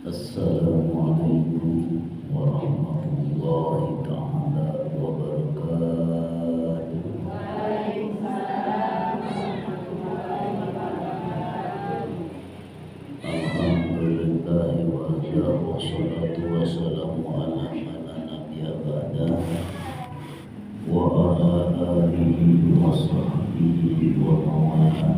Assalamualaikum warahmatullahi ta'ala wabarakatuh. Alhamdulillahi wahda wassalatu wassalamu ala man nabiyya ba'da wa ala alihi wa sahbihi wa mawala.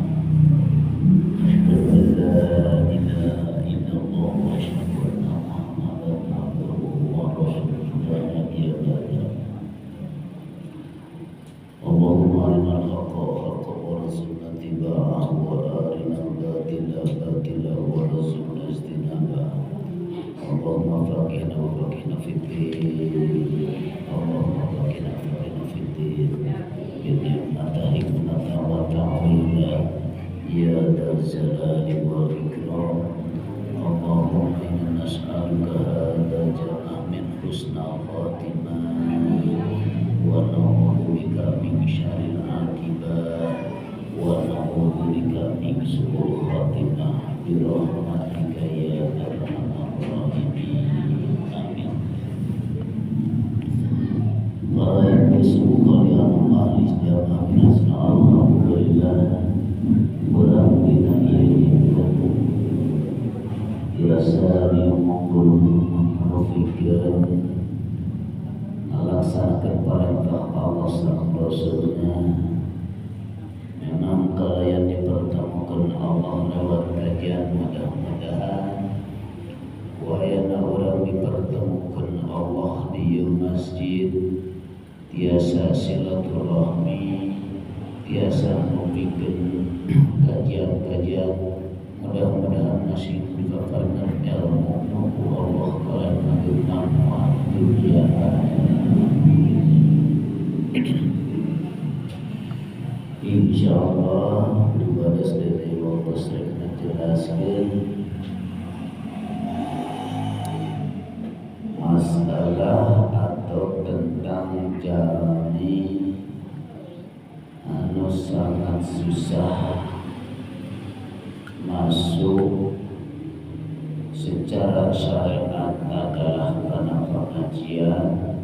Asyhadu an la ilaha illallah wa asyhadu anna Muhammadan abduhu wa rasuluhu la nabiyya ba'da. Allahumma arinal haqqa haqqan warzuqna ittiba'ahu wa arinal batila batilan warzuqna ijtinabah. Allahumma faqihna fid-din. Allahumma faqihna fid-din. Bi'ni'mati hikmatan wa ta'wila ya dzal jalali wal ikram. Allahumma inna nas'aluka hadza jam'a min husnil khatimah wa na'udzubika min syarril aqibah wa na'udzubika min su'il khatimah bi rahmatika ya arhamar rahimin. Amin. Baik, besok kalian ahli jamaah minasna alhamdulillah. Kurang kita ini biasa diumpul memperhatikan melaksanakan perintah Allah dan Rasulnya. Memang kalian dipertemukan Allah lewat kajian, mudah-mudahan wayana orang dipertemukan Allah di masjid tiasa silaturahmi, tiasa membikin kajian-kajian, mudah-mudahan masih dikabarkan ilmu mampu Allah kalian mengambil manfaat dunia insyaallah. Dua dari waktu sering menjelaskan masalah atau tentang jami anu sangat susah masuk secara syariat adalah karena pengajian.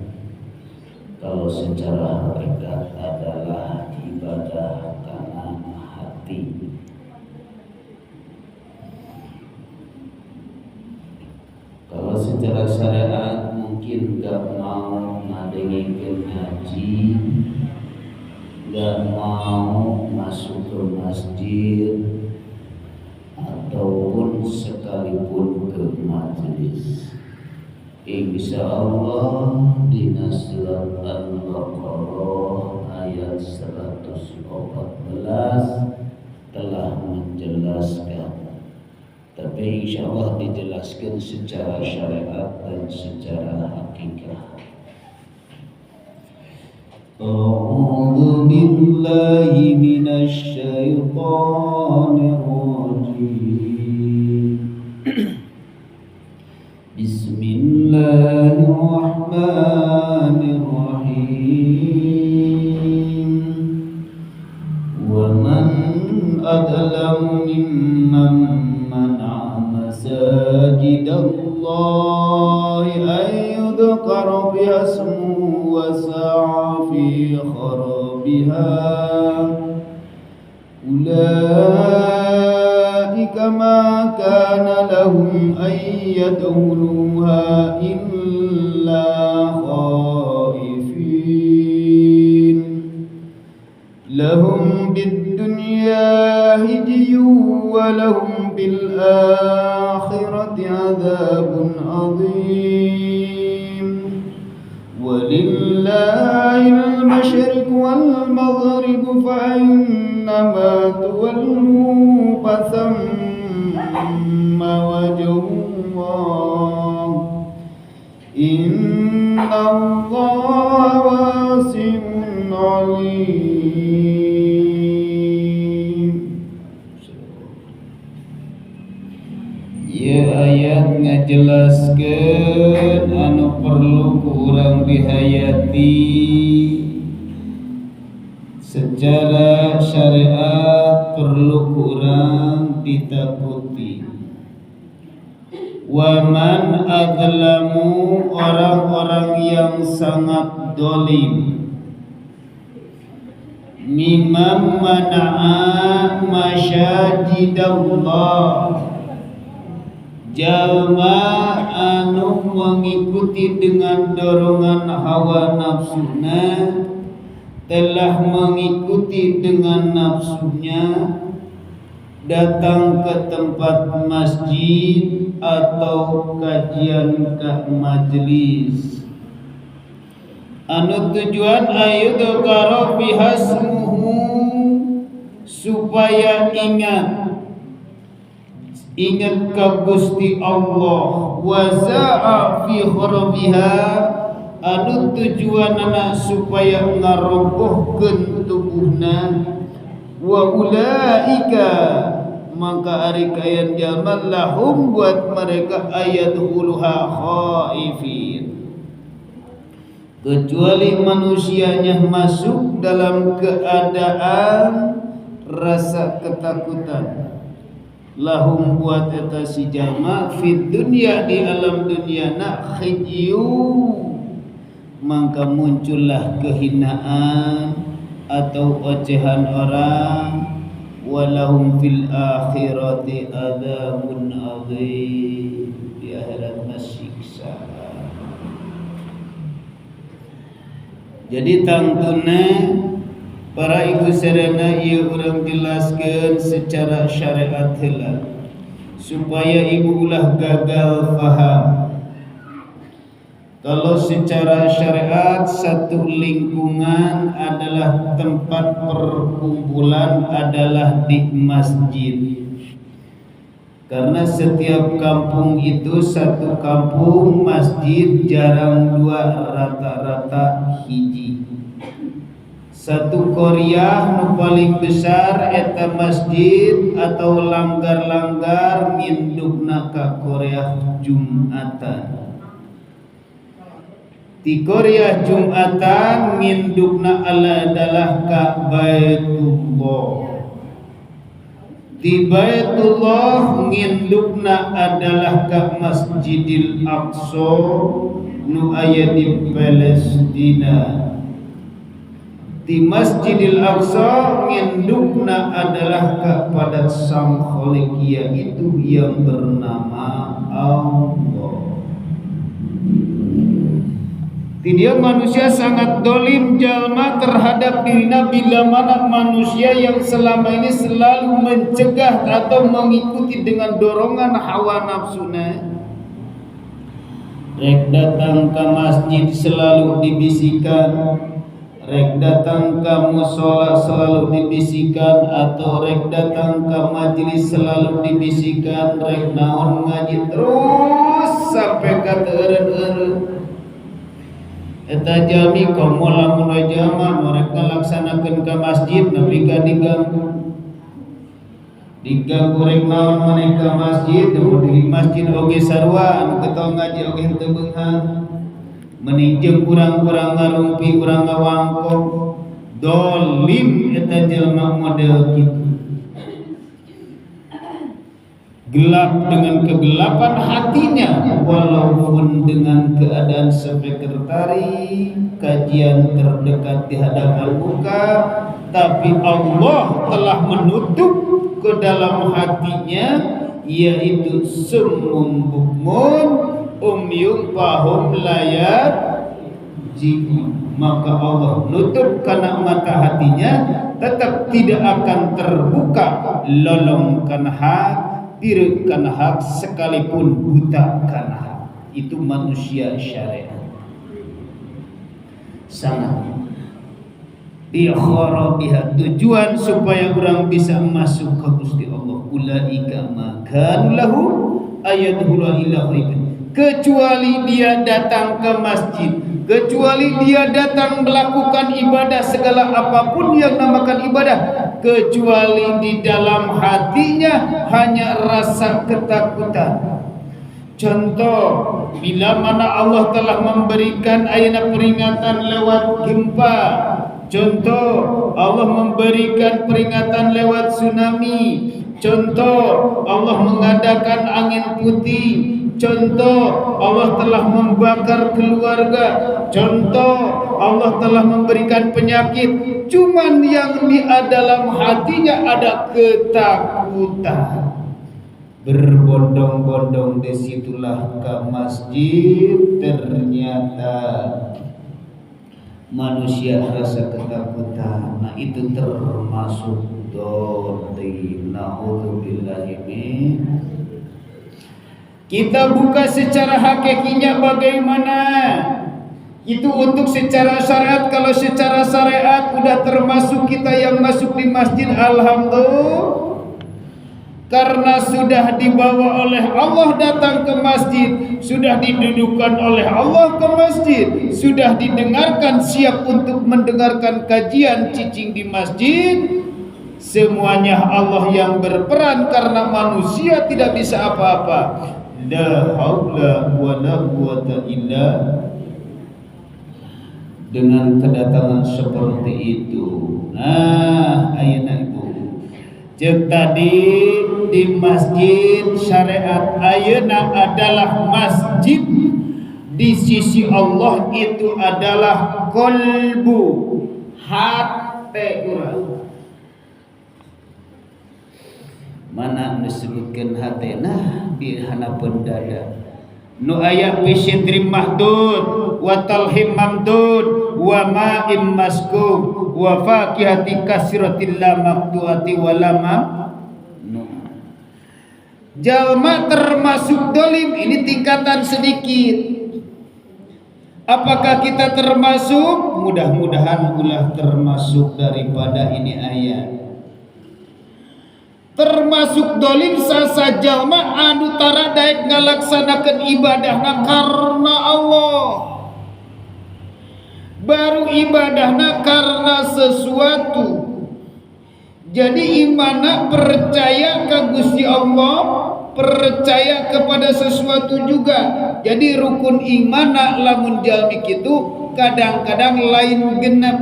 Kalau secara hakikat adalah ibadah karena hati. Kalau secara syariat mungkin gak mau ngadengin ngaji, gak mau masuk ke masjid, ataupun sekalipun ke majelis. Insya Allah di surat Al-Baqarah ayat 114 telah menjelaskan. Tapi insya Allah dijelaskan secara syariat dan secara hakikat. A'udzu billahi minasy syaithanir rajim. Bismillahirrahmanirrahim. Wa man adlamu mimman mana'a masajidallahi an yudhkara biha ismuhu wa sa'a fi kharabiha. Ulaika ma kana lahum an yadkhuluha illa khaifin. Lahum bid dunya hidyun wa lahum bil akhirati adzabun adzim. Walillahil masyriq wal maghrib fa innama tuwallu fathamma wajhullah. Inna Allaha wasi'un alim. Ya ayat ngajelaskeun anu perlu kurang dihayati secara syariat perlu kurang ditakuti. Wa man adlamu, orang-orang yang sangat dolim, mimman mana'a masyajidallah, jalma anu mengikuti dengan dorongan hawa nafsuna, telah mengikuti dengan nafsunya datang ke tempat masjid atau kajian ke majlis anu tujuan ayudkara bihasmuhu, supaya ingat ka Gusti Allah, wa za'a fi kharabiha, anu tujuanna supaya ngarobohkeun tubuhna, wa ulaika, maka ari kayan jalma lahum buat mereka ayadkhuluha khaifin, kecuali manusianya masuk dalam keadaan rasa ketakutan. Lahum buat eta si jalma fid dunya, di alam dunia na khizyu, maka muncullah kehinaan atau ocehan orang, walahum fil akhirati adzabun adzim, di akhirat masiksa. Jadi tangtuna para ibu serena ieu urang jelaskeun secara syariat heula supaya ibu ulah gagal paham. Kalau secara syariat satu lingkungan adalah tempat perkumpulan adalah di masjid. Karena setiap kampung itu satu kampung masjid jarang dua, rata-rata hiji. Satu Korea nu paling besar eta masjid atau langgar-langgar ngindukna ka Korea Jumatan. Di Korea Jumatan ngindukna adalah ka Baitullah. Di Baitullah ngindukna adalah ka Masjidil Aqsa nu aya di Palestina. Di Masjidil Aqsa ngindukna adalah kepada Sang Khaliq, yaitu yang bernama Allah. Dia manusia sangat dolim jalma terhadap dirinya bila mana manusia yang selama ini selalu mencegah atau mengikuti dengan dorongan hawa nafsuna. Rek datang ke masjid selalu dibisikkan, rek datang ke musola selalu dibisikkan, atau rek datang ke majelis selalu dibisikkan, rek naon ngaji terus sampai ke eureun-eureun. Eta jami komo lamun jaman mereka laksanakeun ka masjid nepi ka diganggu rek naon maneh ka masjid, di masjid oge sarua anu ketong ngaji oge teu beunghang, meninjeng kurang-kurang ngarumpi urang ngawangkong, dolim eta jelema model kitu. Gelap dengan kegelapan hatinya, walaupun dengan keadaan sekretari kajian terdekat di hadapan muka, tapi Allah telah menutup ke dalam hatinya, yaitu summun bukmun umyun fahum layat jibu. Maka Allah nutup karena mata hatinya, tetap tidak akan terbuka lolong kana hak, pireuk kana hak, sekalipun buta kana hak. Itu manusia syariat. Sangat bikharabiha, tujuan supaya orang bisa masuk ke Gusti Allah. Ulaika makan lahu ayadhula ila ghaibin, kecuali dia datang ke masjid, kecuali dia datang melakukan ibadah segala apapun yang namakan ibadah, kecuali di dalam hatinya hanya rasa ketakutan. Contoh, bila mana Allah telah memberikan ayat peringatan lewat gempa, contoh Allah memberikan peringatan lewat tsunami, contoh Allah mengadakan angin putih, Contoh, Allah telah membakar keluarga. Contoh, Allah telah memberikan penyakit. Cuman yang di dalam hatinya ada ketakutan. Berbondong-bondong disitulah ke masjid. Ternyata manusia rasa ketakutan. Nah itu termasuk dolim. Na'udzubillahi min. Kita buka secara hakikinya bagaimana? Itu untuk secara syariat. Kalau secara syariat udah termasuk kita yang masuk di masjid, alhamdulillah. Karena sudah dibawa oleh Allah datang ke masjid, sudah didudukkan oleh Allah ke masjid, sudah didengarkan, siap untuk mendengarkan kajian cicing di masjid. Semuanya Allah yang berperan karena manusia tidak bisa apa-apa. La haula wala quwata illa dengan kedatangan seperti itu. Nah, ayeuna itu cek tadi di masjid syariat ayeuna adalah masjid di sisi Allah itu adalah kolbu hati urang. Mana disebutkan hati? Nah di hanapeun dada. Nu aya fi sidri mahdud wa talhim mamdud wa ma'im maskub wa faqihati kasiratil la maqtuati wa lama. Jalma termasuk dolim, ini tingkatan sedikit. Apakah kita termasuk? Mudah-mudahan ulah termasuk daripada ini ayat. Termasuk dolim sasa jalma anu tara daek ngalaksanakeun ibadahna karena Allah. Baru ibadahna karena sesuatu. Jadi imana percaya ke Gusti Allah, percaya kepada sesuatu juga. Jadi rukun imana lamun jalmi kitu kadang-kadang lain genep.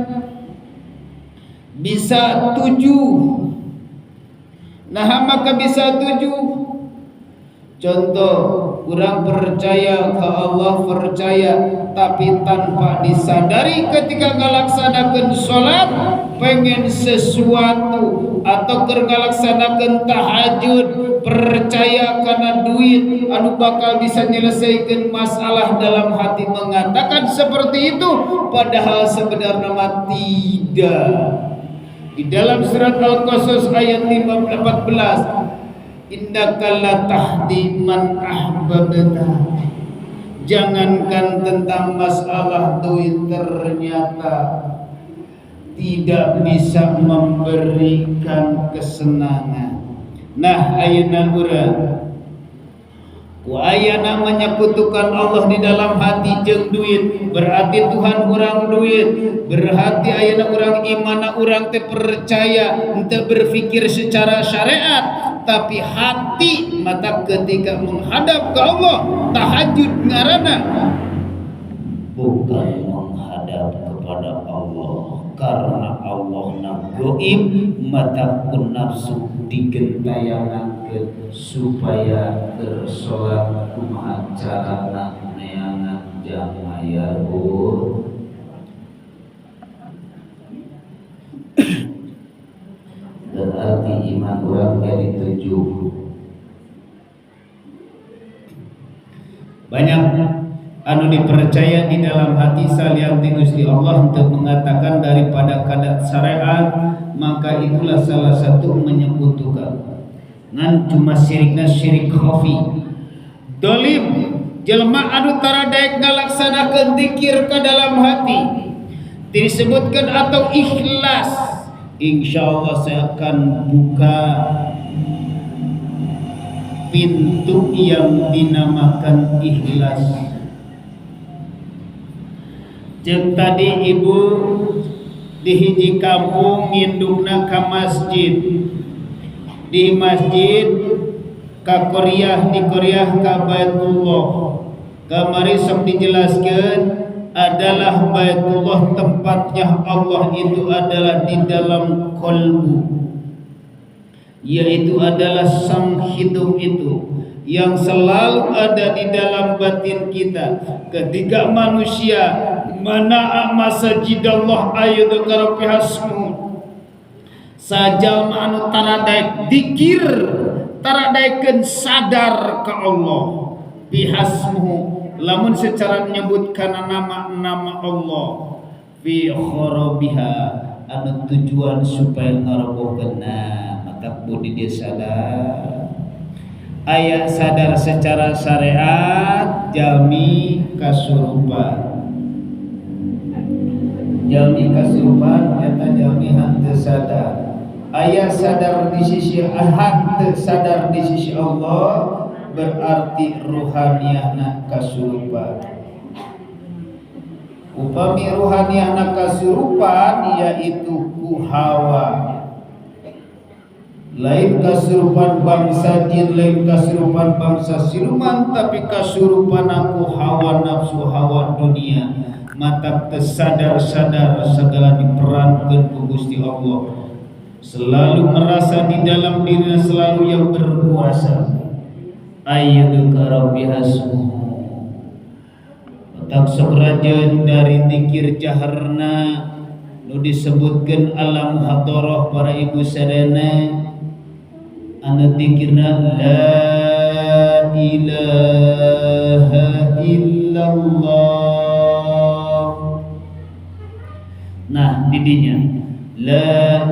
Bisa 7. Nah maka bisa 7. Contoh, kurang percaya ke Allah, percaya tapi tanpa disadari ketika ngalaksanakeun salat pengen sesuatu atau keur ngalaksanakeun tahajud percaya karena duit anu bakal bisa nyelesaikan masalah dalam hati mengatakan seperti itu padahal sebenarnya tidak. Di dalam surat Al-Qasas ayat 14, innaka la tahdi man ahbabta. Jangankan tentang masalah duit ternyata tidak bisa memberikan kesenangan. Nah, ayeuna urang ku ayana menyekutukan Allah di dalam hati jeung duit, berarti Tuhan urang duit, berarti ayeuna urang imana urang teh percaya, henteu berpikir secara syariat, tapi hati mata ketika menghadap ke Allah tahajud ngaranna bukan menghadap kepada Allah karena Allah nagoib mata pun nafsu digentayangakeun supaya bersolat kumaha carana neangan jamaya berarti iman orang jadi 7. Banyak anu dipercaya di dalam hati salianti Gusti Allah untuk mengatakan daripada kadat syariat, maka itulah salah satu menyekutukan. Ngan cuma syirikna syirik khafi. Dolim jelma anu tara daek ngalaksanakeun zikir ke dalam hati. Disebutkan atau ikhlas. Insyaallah saya akan buka pintu yang dinamakan ikhlas. Cek tadi ibu di hiji kampung ngindungna ka masjid. Di masjid ka Korea di Korea ka Baitullah. Kamari sok dijelaskeun adalah Baitullah tempatnya Allah itu adalah di dalam kolbu. yaitu adalah sang hidup itu yang selalu ada di dalam batin kita. Ketika manusia mana'a masajidallah ayyadhkara bihasmu sajal anu taradaik dikir taradaikeun sadar ka Allah bihasmu lamun secara menyebutkan nama-nama Allah fi kharabiha anu tujuan supaya ngarobohkeunna mata budi dia sadar aya sadar secara syariat jalmi kasurupan eta jalmi hanteu sadar aya sadar di sisi hanteu sadar di sisi Allah berarti ruhaniyahna kasurupan. Upami ruhaniyahna kasurupan yaitu ku hawa. Lain kasurupan bangsa jin, lain kasurupan bangsa siluman, tapi kasurupan aku hawa nafsu hawa dunia. Mata tersadar-sadar segala diperankan ku Gusti Allah. Selalu merasa di dalam dirinya selalu yang berkuasa. Ayyadhkara bihasmu tak sekrajan dari zikir jaharna nu disebutkeun alam hadarah para ibu sadana anu zikirna la ilaha illallah. Nah didinya la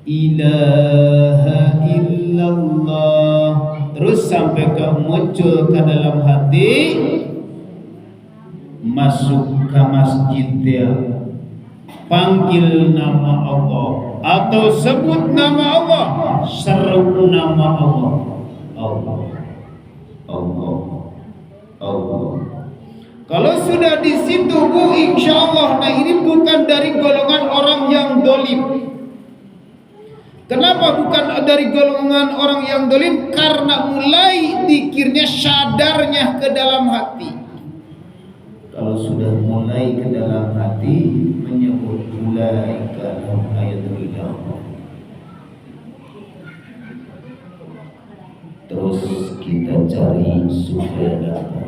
ilaha illallah terus sampai ke muncul ke dalam hati, masuk ke masjid dia, panggil nama Allah atau sebut nama Allah, seru nama Allah, Allah, Allah, Allah. Kalau sudah di situ Bu, insya Allah, nah ini bukan dari golongan orang yang dolim. Kenapa bukan dari golongan orang yang dolim? Karena mulai dikirnya sadarnya ke dalam hati. Kalau sudah mulai ke dalam hati menyebut ulaika ayatul. Terus kita cari supaya dapat.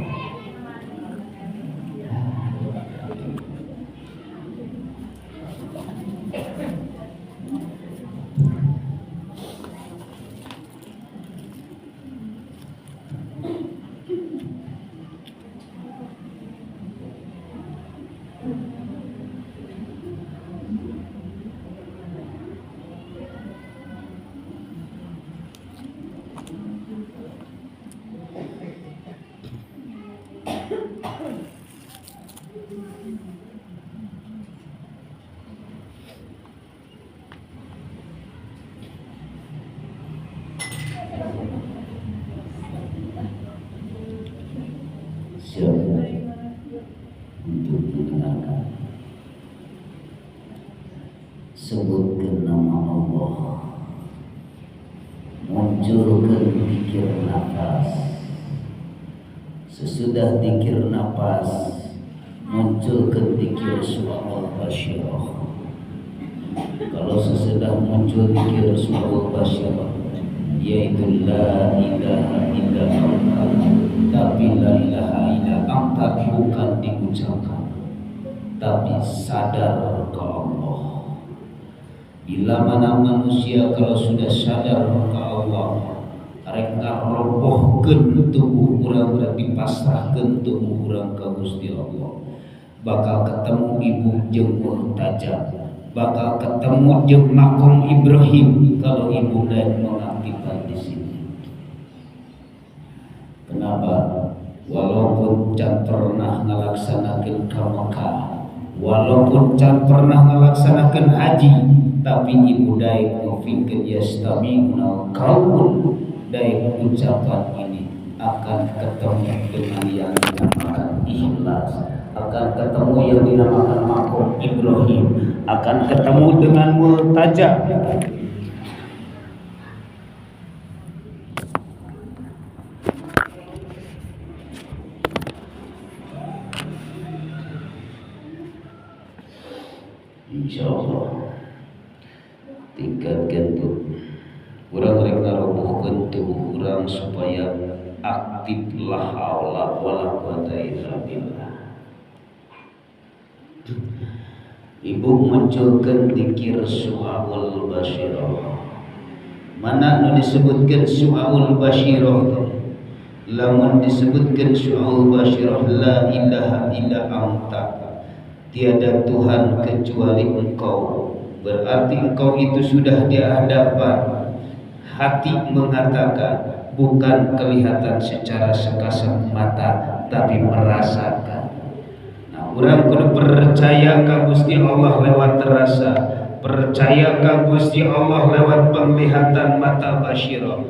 Untuk mendengarkan, sebutkan nama Allah, munculkan zikir nafas. Sesudah zikir nafas, munculkan zikir suara basyirah. Kalau sesudah muncul zikir suara basyirah, yaitu la ilaha illa anta, tapi la ilaha illa anta bukan diucapkan, tapi sadar ke Allah. Bila mana manusia kalau sudah sadar ke Allah, mereka robohkeun tubuh urang berarti pasrahkeun tubuh urang ka Gusti Allah. Bakal ketemu ibu jeung Murtajab, bakal ketemu jeung makom Ibrahim kalau ibu dan mengaktifkan di sini. Kenapa? Walaupun can pernah ngalaksanakeun ka Mekah, walaupun can pernah ngalaksanakeun haji, tapi ibu daek ngofikeun yastami'una qaul, daek ucapan ini akan ketemu dengan yang dinamakan ikhlas, akan ketemu yang dinamakan makom Ibrahim, akan ketemu dengan Murtajab. Insya Allah tingkatkan tuh urang supaya aktif la haula wala quwata illa billah. Ibu munculkan dikir su'aul basyirah. Mana nu disebutkan su'aul basyirah? Lamun disebutkan su'aul basyirah, la ilaha illa anta, tiada Tuhan kecuali Engkau. Berarti engkau itu sudah di hadapan. Hati mengatakan, bukan kelihatan secara sekasat mata, tapi merasakan. Urang kudu percaya ka Gusti Allah lewat terasa, percaya ka Gusti Allah lewat penglihatan mata basyirah.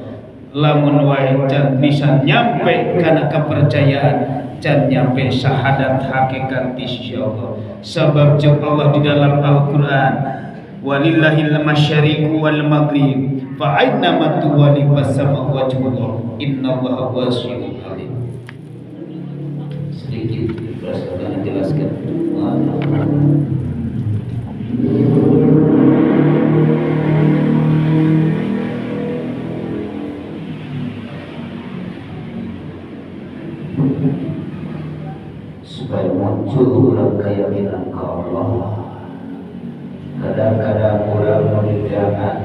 Lamun wae can bisa nyampe kana kepercayaan, can nyampe syahadat hakikat insyaallah. Sebab jeung Allah di dalam Al-Qur'an, walillahil masyariqu wal maghrib fa aina ma tuwalli fasamma wajhullah innallaha wasi'un alim. Sedikit akan dijelaskan. Supaya muncul keyakinan ke Allah. Kadang-kadang orang mengerjakan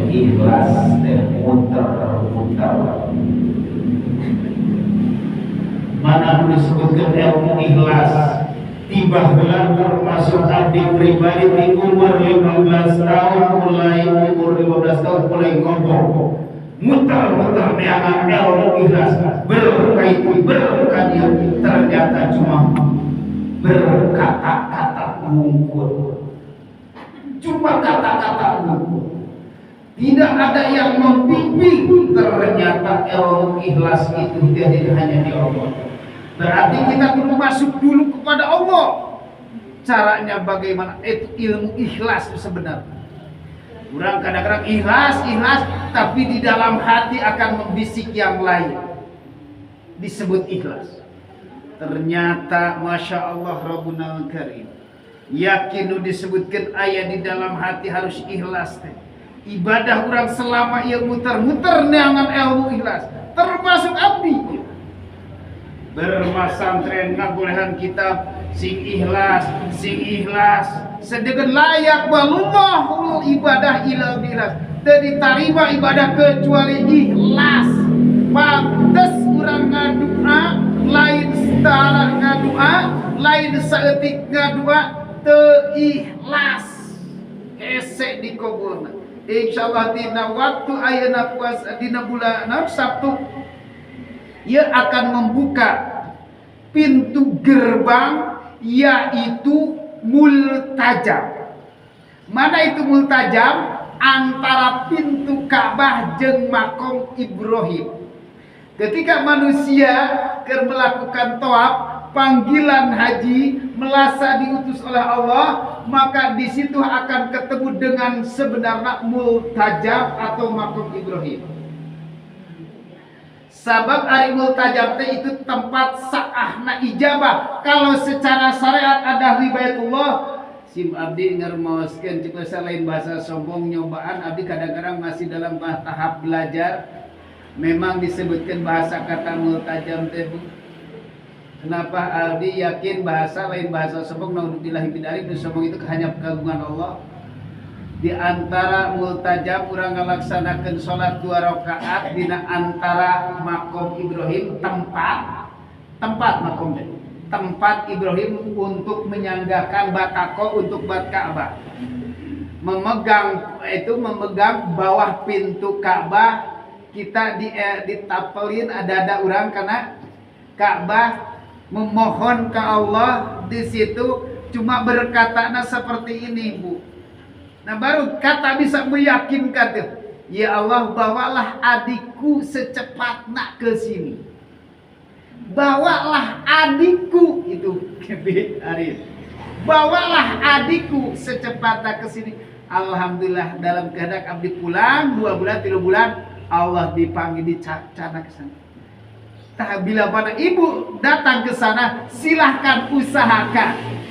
ikhlas dan muter-muter. Mana disebutkan ilmu ikhlas, tiba bulan termasuk abdi pribadi di umur 15 tahun, mulai umur 15 tahun mulai ngomong muter-muter neangan ilmu ikhlas, berkait ternyata cuma berkata-kata mungkul, cuma kata-kata mungkul, tidak ada yang membimbing. Ternyata ilmu ikhlas itu tidak hanya di Allah. Berarti kita perlu masuk dulu kepada Allah. Caranya bagaimana? Itu ilmu ikhlas sebenarnya. Orang kadang-kadang ikhlas, tapi di dalam hati akan membisik yang lain. Disebut ikhlas. Ternyata Masya Allah Rabbuna Karim. Yakin disebutkan ayat di dalam hati harus ikhlas. Ibadah orang selama ia muter-muter neangan ilmu ikhlas. Termasuk abdi. Bermasantren ngabolehan kitab sing ikhlas sedegan layak balullah ibadah ila ikhlas. Tadi tarima ibadah kecuali ikhlas. Pantes urang ngadua lain setara ngadua, lain saeutik ngadua teu ikhlas. Hese dikabulna. Insyaallah dina waktu ayeuna puasa dina bulan Sabtu ia akan membuka pintu gerbang, yaitu multajam. Mana itu multajam? Antara pintu Ka'bah jeung makom Ibrahim. Ketika manusia melakukan tawaf, panggilan haji, melasa diutus oleh Allah, maka di situ akan ketemu dengan sebenarnya multajam atau makom Ibrahim. Sabab ari multajam teh itu tempat sa'ahna ijabah. Kalau secara syariat ada ribayatullah, sim abdi ngermaoskeun cepet selain bahasa sombong nyobaan, abdi kadang-kadang masih dalam tahap belajar. Memang disebutkan bahasa kata multajam teh. Kenapa abdi yakin bahasa lain bahasa sombong, naudzubillahi min dzalik, sombong itu hanya kagungan Allah. Di antara multajam urang ngalaksanakeun salat 2 rakaat dina antara makom Ibrahim, tempat makom tempat Ibrahim untuk menyanggakan batako untuk bat Ka'bah. Memegang bawah pintu Ka'bah, kita ditapelin ada urang karena Ka'bah memohon ke Allah di situ, cuma berkatana seperti ini, Bu. Nah baru kata bisa meyakinkan tuh, ya Allah bawalah adikku secepatnya ke sini. Bawalah adikku itu Arif. Bawalah adikku secepatnya ke sini. Alhamdulillah dalam keadaan abdi pulang 2 bulan 3 bulan Allah dipanggil dicana ke sana. Tah bila pada ibu datang ke sana, silahkan usahakan.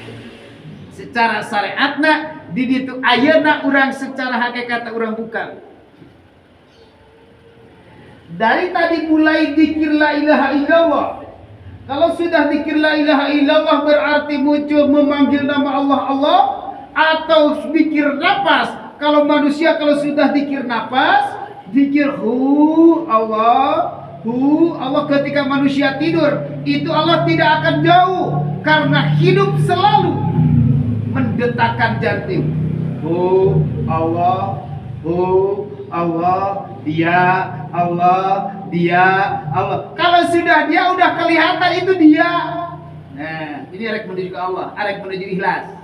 Secara syariatna di ditu ayeuna urang secara hakikat urang bukan. Dari tadi mulai zikir la ilaha illallah. Kalau sudah zikir la ilaha illallah berarti muncul memanggil nama Allah atau zikir nafas. Kalau manusia kalau sudah zikir nafas, zikir Allah ketika manusia tidur, itu Allah tidak akan jauh karena hidup selalu mendetakkan jantung. Allah, dia Allah. Kalau sudah dia udah kelihatan itu dia. Nah, ini arek menuju ke Allah, arek menuju ikhlas.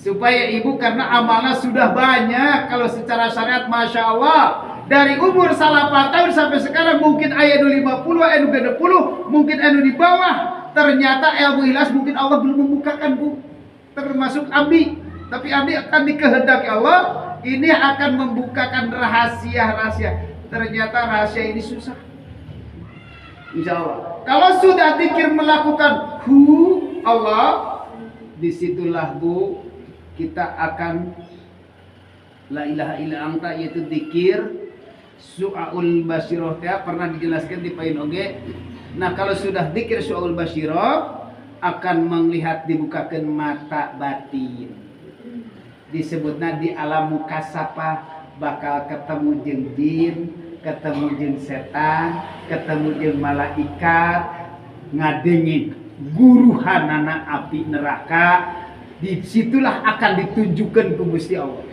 Supaya ibu karena amalnya sudah banyak, kalau secara syariat Masya Allah, dari umur 8 tahun sampai sekarang mungkin ayat 50, ayat 60, mungkin anu di bawah. Ternyata ilmu ikhlas mungkin Allah belum membukakan bu, termasuk Abi. Tapi Abi akan dikehendaki Allah, ini akan membukakan rahasia-rahasia. Ternyata rahasia ini susah. Insya Allah. Kalau sudah zikir melakukan Allah, disitulah bu kita akan la ilaha illa anta, yaitu zikir su'aul basyirah pernah dijelaskan di pain oge. Nah kalau sudah zikir su'aul basyirah akan melihat dibukakan mata batin. Disebutnya di alam mukasapa bakal ketemu jeung jin, ketemu jeung setan, ketemu jeung malaikat, ngadengin guruhanana api neraka. Disitulah akan ditunjukkan ke Gusti Allah.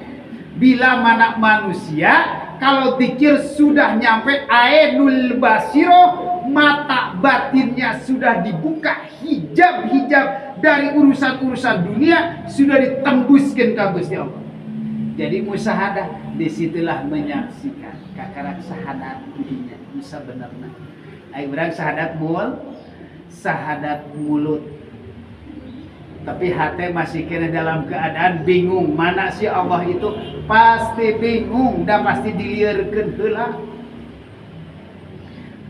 Bila mana manusia kalau zikir sudah nyampe ainul basiro, mata batinnya sudah dibuka, hijab dari urusan-urusan dunia sudah ditembuskan ke Gusti Allah. Jadi musyahadah, disitulah menyaksikan kakarak sahadat dirinya bisa benarna. Ayo urang sahadat mulut. Tapi hati masih kena dalam keadaan bingung. Mana sih Allah itu? Pasti bingung dan pasti diliarkeun heula.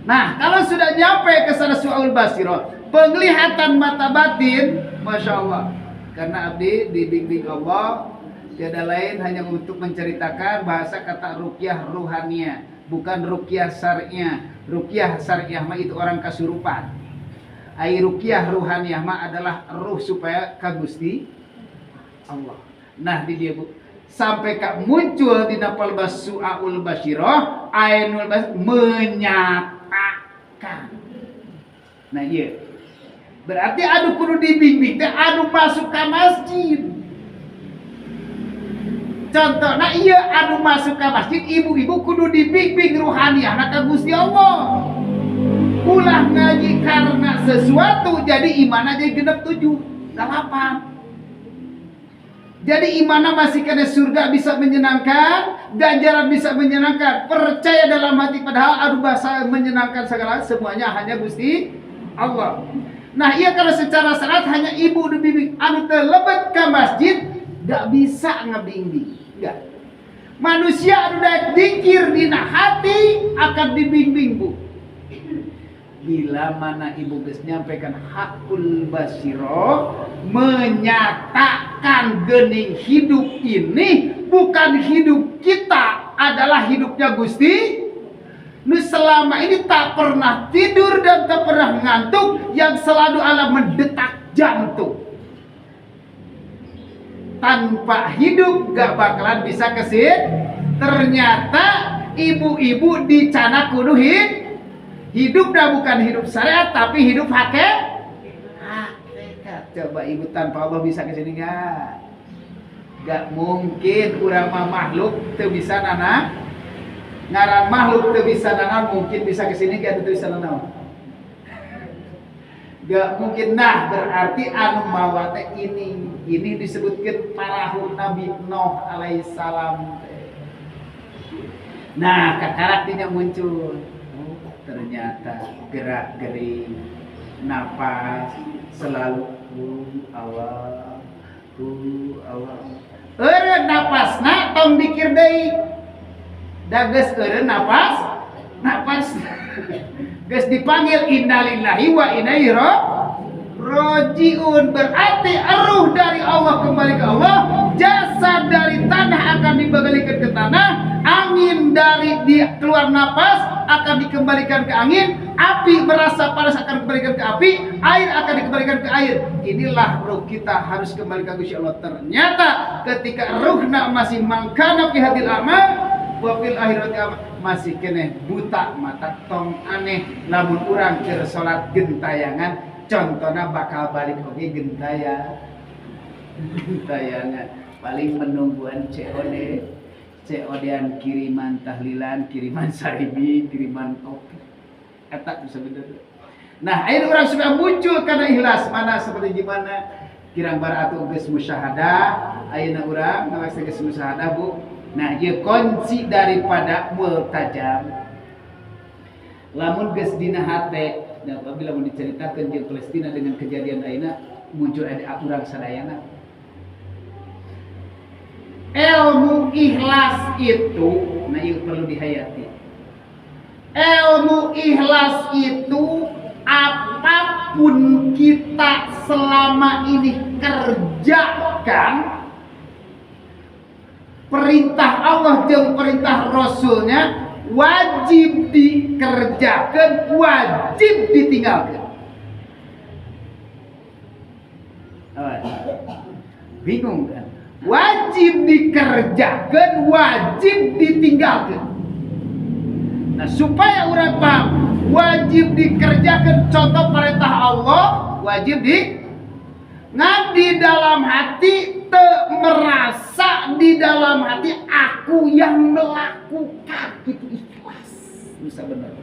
Nah, kalau sudah nyampe ke sana su'aul basirah, penglihatan mata batin, Masya Allah. Karena abdi dibimbing Allah, tiada lain hanya untuk menceritakan bahasa kata ruqyah ruhaniyah, bukan ruqyah syar'iyah. Ruqyah syar'iyah mah itu orang kasurupan. Ai ruqyah ruhaniyah mah adalah ruh supaya ka Gusti Allah. Nah di dia bu, sampai kak muncul di napal basu'aul basyirah, ainul menyatakan. Nah iya, berarti anu kudu dibimbing teh anu masuk ke masjid. Contohnya iya anu masuk ke masjid, ibu-ibu kudu dibimbing ruhaniyah ka Gusti Allah. Ulah ngaji karena sesuatu, jadi iman aja genep 7, 8. Jadi imannya masih kena surga bisa menyenangkan, ganjaran bisa menyenangkan, percaya dalam hati padahal adu bahasa menyenangkan segala semuanya hanya Gusti Allah. Nah iya kalau secara syariat hanya ibu dibimbing, anu terlebet ke masjid gak bisa ngebimbing, enggak. Manusia anu daek dikir dina hati akan dibimbing bu. Bila mana ibu geus nyampaikan hakul basiro, menyatakan gening hidup ini bukan hidup kita, adalah hidupnya Gusti. Nu selama ini tak pernah tidur dan tak pernah ngantuk, yang selalu ala mendetak jantung. Tanpa hidup gak bakalan bisa kesin. Ternyata ibu-ibu dicana kudu hidup dah bukan hidup syariat tapi hidup hakikat. Coba ibu tanpa Allah bisa kesini gak mungkin. Urang mah makhluk teu bisa nana, ngaran makhluk teu bisa nana, mungkin bisa kesini gak teu bisa nana, gak mungkin. Nah berarti anu mawa teh ini disebutkan parahu Nabi Nuh alaihissalam. Nah karakternya muncul. Ternyata gerak-gerik napas selalu Allah. Eureun napasna tong dikir deui. Da geus eureun napas geus dipanggil innalillahi wa inna ilaihi rajiun. Berarti ruh dari Allah kembali ke Allah, jasad dari tanah akan dibalikan ke tanah, angin dari dia keluar napas akan dikembalikan ke angin, api merasa panas akan dikembalikan ke api, air akan dikembalikan ke air. Inilah ruh kita harus kembali ke Gusti Allah. Ternyata ketika ruhna masih mangkana fi hadil amal wa fil akhirati masih kene buta mata tong aneh lamun urang keur salat gentayangan contohna bakal balik oge gentayangan paling menungguan COD-an kiriman tahlilan, kiriman saribi, kiriman kopi. Eta bisa bener. Nah, ayeuna urang sudah muncul karena ikhlas mana seperti gimana kirang baratu geus musyahadah, ayeuna urang ngalaksanakeun geus musyahadah, Bu. Nah, ieu kunci daripada multajam. Lamun geus dina hate, nah apabila mun diceritakeun jeung Palestina dengan kejadian ayeuna muncul ada urang sadayana. Ilmu ikhlas itu, nah itu perlu dihayati. Ilmu ikhlas itu apapun kita selama ini kerjakan, perintah Allah dan perintah Rasulnya wajib dikerjakan, wajib ditinggalkan. Bingung kan? Wajib dikerjakan, wajib ditinggalkan. Nah, supaya orang paham, wajib dikerjakan contoh perintah Allah, wajib di dalam hati merasa di dalam hati aku yang melakukan itu ikhlas. Bisa benar.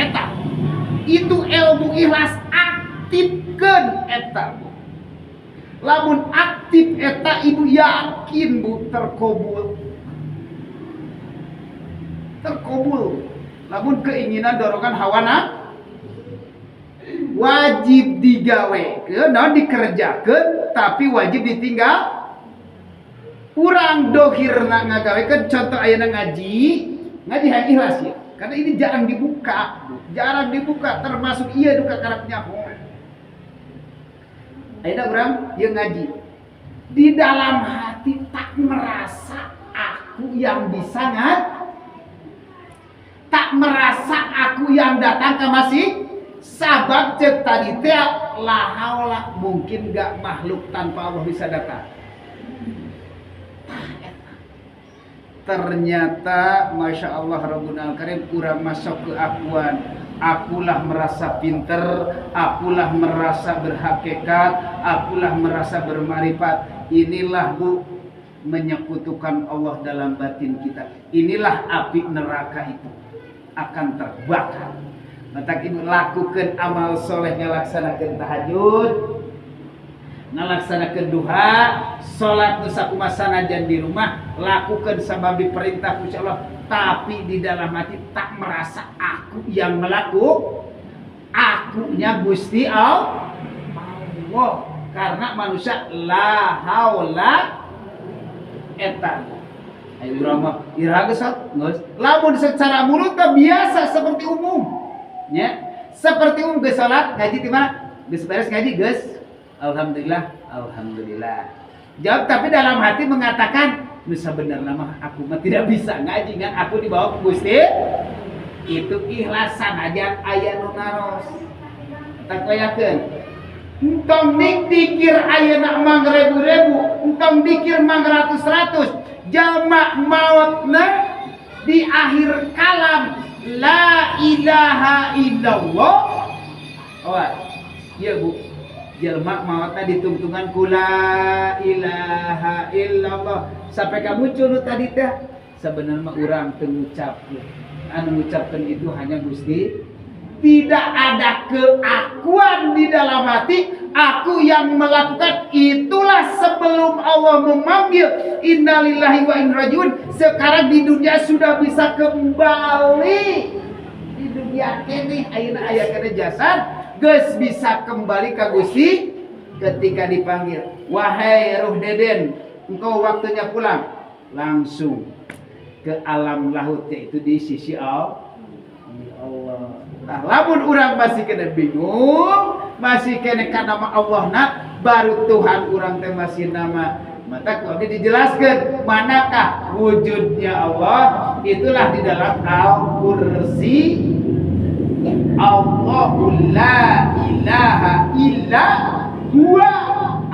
Eta itu ilmu ikhlas aktifkan eta. Lamun aktif eta ibu yakin Bu terkabul. Lamun keinginan dorongan hawana wajib digawekeun, naon dikerjakeun tapi wajib ditinggal. Urang dohirna ngagawekeun contoh ayeuna ngaji yang ikhlas ya. Karena ini jarang dibuka, termasuk iya duka karaknya. Ayeuna urang yang ngaji di dalam hati tak merasa aku yang bisa tak merasa aku yang datang ke masjid. Sabab cek tadi teh la haula mungkin gak makhluk tanpa Allah bisa datang. Ternyata Masya Allah Rabbuna Al-Karim kurang masuk ke akuan. Akulah merasa pinter, akulah merasa berhakikat, akulah merasa bermarifat. Inilah Bu menyekutukan Allah dalam batin kita. Inilah api neraka itu akan terbakar. Maka ibu lakukan amal soleh, ngalaksanakeun tahajud, ngalaksanakeun duha, salat nu sakumaha sanajan di rumah, lakukan sababi perintah Gusti Allah, tapi di dalam hati tak merasa aku yang melakukan, akunya Gusti Allah. Karena manusia la haula eta. Ayo urang iraha geus lamun secara mulut mah biasa seperti umum. Ya, seperti geus salat ngaji di mana? Geus beres ngaji geus. Alhamdulillah. Jawab tapi dalam hati mengatakan, "Nu sabenerna mah aku mah tidak bisa ngaji kan aku dibawa ku Gusti." Itu ikhlasan aja aya nu naros. Tak koyakeun. Entong dikir ayeuna mang ribu-ribu, entong dikir mang ratus-ratus. Jalma mautna di akhir kalam la ilaha illallah. Iya Bu, jalma mautna ditungtungan ku la ilaha illallah. Sampai kamu muncul tadi teh sebenarnya urang teu ngucapkeun. Anu ngucapkeun itu hanya Gusti. Tidak ada keakuan di dalam hati, aku yang melakukan. Itulah sebelum Allah memanggil innalillahi wa inna rajiun. Sekarang di dunia sudah bisa kembali. Di dunia ini ayeuna aya kana jasad geus bisa kembali ka Gusti ketika dipanggil. Wahai ruh Deden, engkau waktunya pulang. Langsung ke alam lahut, yaitu di sisi Allah. Nah, lamun urang masih kena bingung, masih kena nama Allah nak, baru Tuhan urang teh masih nama maka kemudian dijelaskan manakah wujudnya Allah. Itulah di dalam Al-Kursi. Allahu la ilaha illa huwa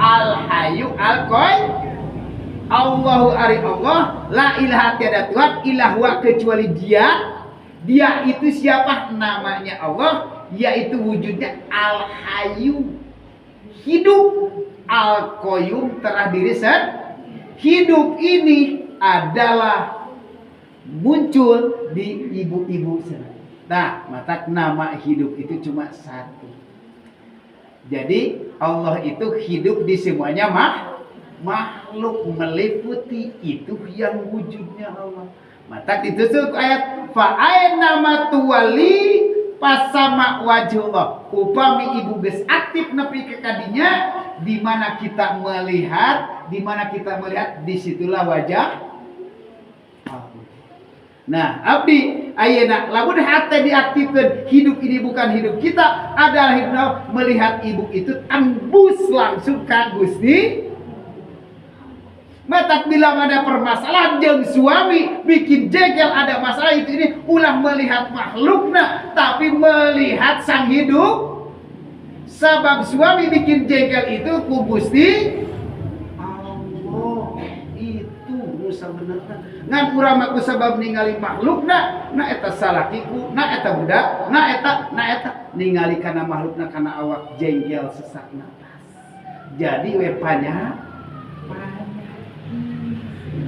al-hayyu al-qayyum. Allahu ari Allah, la ilaha tiada Tuhan illa huwa kecuali Dia. Dia itu siapa? Namanya Allah, yaitu wujudnya al-hayyu, hidup, al-qayyum, terdiri hidup ini adalah muncul di ibu-ibu sana. Nah, maka nama hidup itu cuma satu. Jadi Allah itu hidup di semuanya makhluk, meliputi itu yang wujudnya Allah. Maka ditutup ayat fa aina ma tuwali pasama wajhullah. Upami ibu geus aktif nepi ke kadinya, di mana kita melihat, disitulah wajah Allah. Nah, abdi ayeuna lamun hate diaktifkan, hidup ini bukan hidup kita, adalah hidup melihat ibu itu tembus langsung ka Gusti. Mata bila ada permasalahan jeung suami bikin jengkel, ada masalah itu ini ulah melihat makhlukna tapi melihat sang hidup. Sebab suami bikin jengkel itu ku Gusti Allah. Itu rusak bener. Ngan urang mah sabab ningali makhlukna, na eta salakiku, na eta budak, na eta ningali kana makhlukna kana awak jengkel sesak napas. Jadi we banyak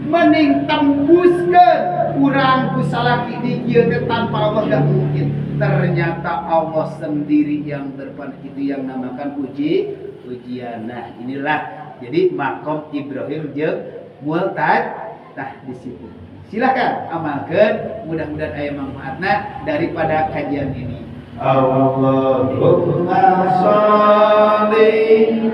mending tembuskan urang ku salaki di kieu teh tanpa Allah gak mungkin. Ternyata Allah sendiri yang berpan, itu yang namakan ujian. Nah, inilah jadi makom Ibrahim jeung multad. Nah, di situ. Silakan amalkan, mudah-mudahan aya manfaatna daripada kajian ini. Allahumma sholli